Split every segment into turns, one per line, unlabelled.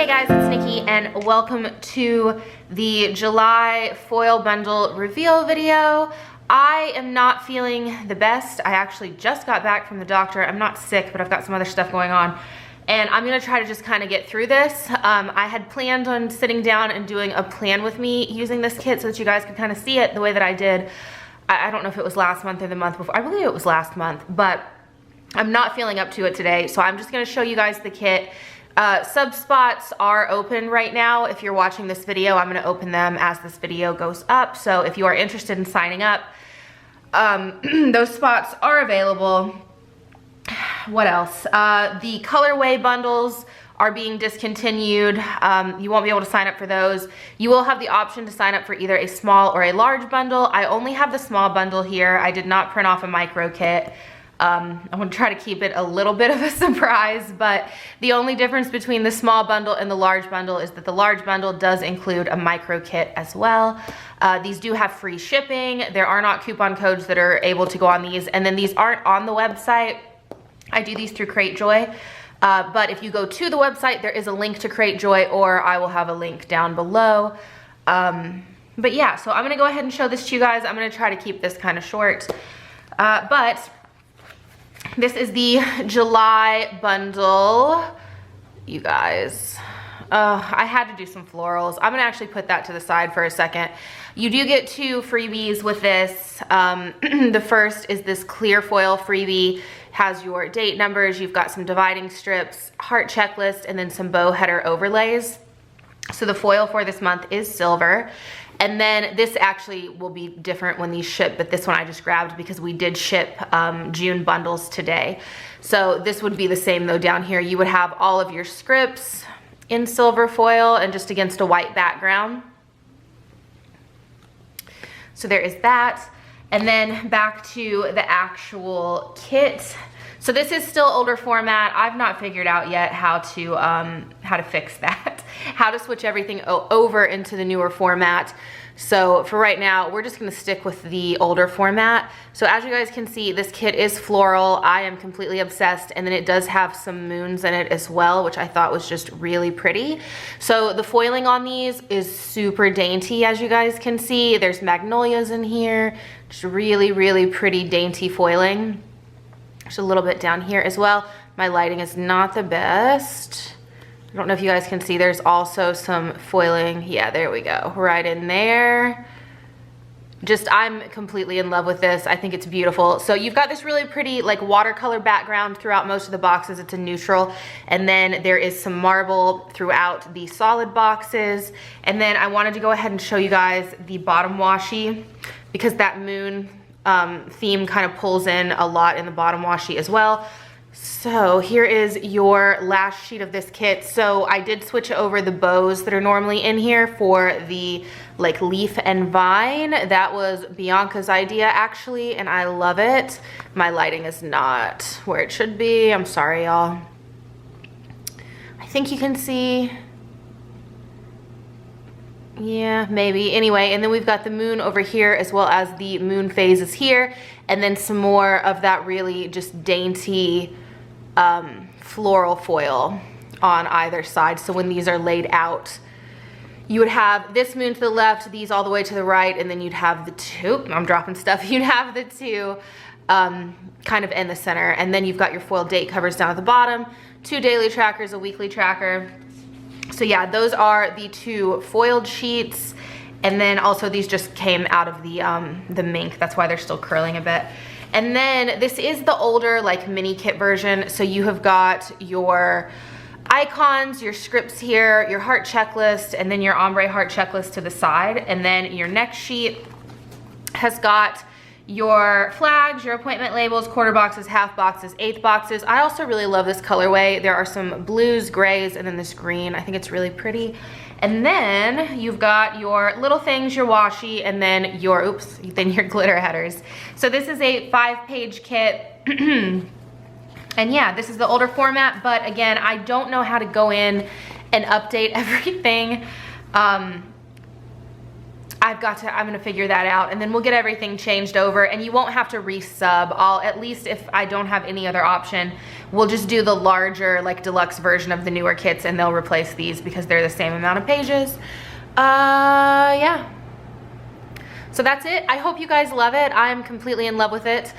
Hey guys, it's Nikki and welcome to the July foil bundle reveal video. I am not feeling the best. I actually just got back from the doctor. I'm not sick, but I've got some other stuff going on. And I'm gonna try to just kind of get through this. I had planned on sitting down and doing a plan with me using this kit so that you guys could kind of see it the way that I did. I don't know if it was last month or the month before. I believe it was last month, but I'm not feeling up to it today. So I'm just gonna show you guys the kit. Sub spots are open right now. If you're watching this video, I'm gonna open them as this video goes up. So if you are interested in signing up, those spots are available. What else? The colorway bundles are being discontinued. You won't be able to sign up for those. You will have the option to sign up for either a small or a large bundle. I only have the small bundle here. I did not print off a micro kit. I'm gonna try to keep it a little bit of a surprise, but the only difference between the small bundle and the large bundle is that the large bundle does include a micro kit as well. These do have free shipping. There are not coupon codes that are able to go on these, and then these aren't on the website. I do these through Cratejoy, but if you go to the website, there is a link to Cratejoy, or I will have a link down below. But yeah, so I'm gonna go ahead and show this to you guys. I'm gonna try to keep this kind of short, but this is the July bundle, you guys. I had to do some florals. I'm gonna actually put that to the side for a second. You do get 2 freebies with this. The first is this clear foil freebie. Has your date numbers, you've got some dividing strips, heart checklist, and then some bow header overlays. So the foil for this month is silver. And then this actually will be different when these ship, but this one I just grabbed because we did ship June bundles today. So this would be the same though down here. You would have all of your scripts in silver foil and just against a white background. So there is that. And then back to the actual kit. So this is still older format. I've not figured out yet how to fix that, how to switch everything over into the newer format. So for right now, we're just gonna stick with the older format. So as you guys can see, this kit is floral. I am completely obsessed. And then it does have some moons in it as well, which I thought was just really pretty. So the foiling on these is super dainty, as you guys can see. There's magnolias in here. Just really, really pretty dainty foiling. There's a little bit down here as well. My lighting is not the best. I don't know if you guys can see, there's also some foiling. Yeah, there we go, right in there. Just, I'm completely in love with this. I think it's beautiful. So you've got this really pretty like watercolor background throughout most of the boxes. It's a neutral. And then there is some marble throughout the solid boxes. And then I wanted to go ahead and show you guys the bottom washi because that moon theme kind of pulls in a lot in the bottom washi as well. So here is your last sheet of this kit. So I did switch over the bows that are normally in here for the like leaf and vine. That was Bianca's idea actually, and I love it. My lighting is not where it should be. I'm sorry, y'all. I think you can see. Yeah, maybe. Anyway, and then we've got the moon over here as well as the moon phases here. And then some more of that really just dainty floral foil on either side. So when these are laid out, you would have this moon to the left, these all the way to the right, and then you'd have the 2, I'm dropping stuff, you'd have the 2 kind of in the center. And then you've got your foil date covers down at the bottom, 2 daily trackers, a weekly tracker. So yeah, those are the 2 foiled sheets. And then also these just came out of the mink. That's why they're still curling a bit. And then this is the older like mini kit version. So you have got your icons, your scripts here, your heart checklist, and then your ombre heart checklist to the side. And then your next sheet has got your flags, your appointment labels, quarter boxes, half boxes, eighth boxes. I also really love this colorway. There are some blues, grays, and then this green. I think it's really pretty. And then you've got your little things, your washi, and then your, oops, then your glitter headers. So this is a 5-page kit. And yeah, this is the older format, but again, I don't know how to go in and update everything. I I'm gonna figure that out, and then we'll get everything changed over, and you won't have to resub. At least if I don't have any other option, we'll just do the larger, like, deluxe version of the newer kits, and they'll replace these because they're the same amount of pages. Yeah. So that's it. I hope you guys love it. I'm completely in love with it.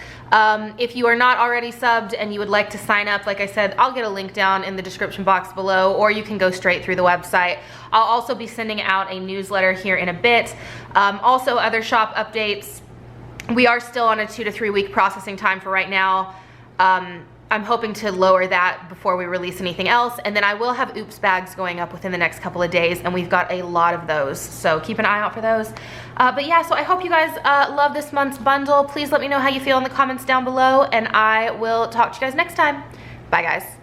If you are not already subbed and you would like to sign up, like I said, I'll get a link down in the description box below, or you can go straight through the website. I'll also be sending out a newsletter here in a bit. Also, other shop updates. We are still on a 2 to 3 week processing time for right now. I'm hoping to lower that before we release anything else, and then I will have oops bags going up within the next couple of days, and we've got a lot of those, so keep an eye out for those. But yeah, so I hope you guys love this month's bundle. Please let me know how you feel in the comments down below, and I will talk to you guys next time. Bye, guys.